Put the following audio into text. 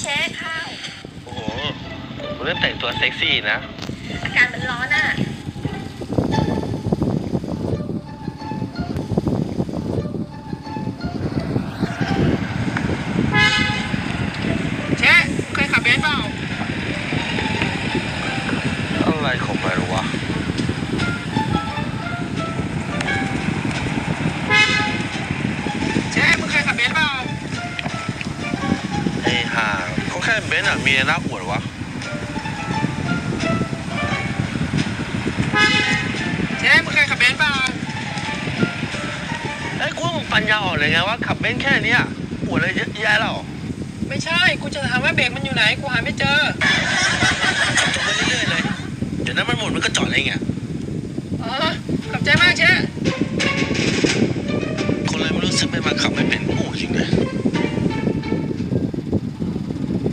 เช็คข้าวโอ้โหผมเริ่มแต่งตัวเซ็กซี่นะอากาศมันร้อนอ่ะเช็คเคยขับเบนซ์เปล่าอะไรของมันวะเช็คมึงเคยขับเบนซ์เปล่าไอ้ห่าเขาแค่เบนซ์อะมีน่าอวดวะเช็คมึงเคยขับเบนซ์เปล่าไอ้กูว่ามึงปัญญาอ่อนเลยไงว่าขับเบนซ์แค่เนี้ยอวดอะไรเยอะแยะหรอไม่ใช่กูจะถามว่าเบรกมันอยู่ไหนกูหาไม่เจอจบไปเรื่อยๆเลยเดี๋ยวนั้นมันหมดมันก็จอดอะไรเงี้ยขอบใจมากเช็คคนอะไรไม่รู้สึกไม่มาขับไม่เป็นโง่จริงเลย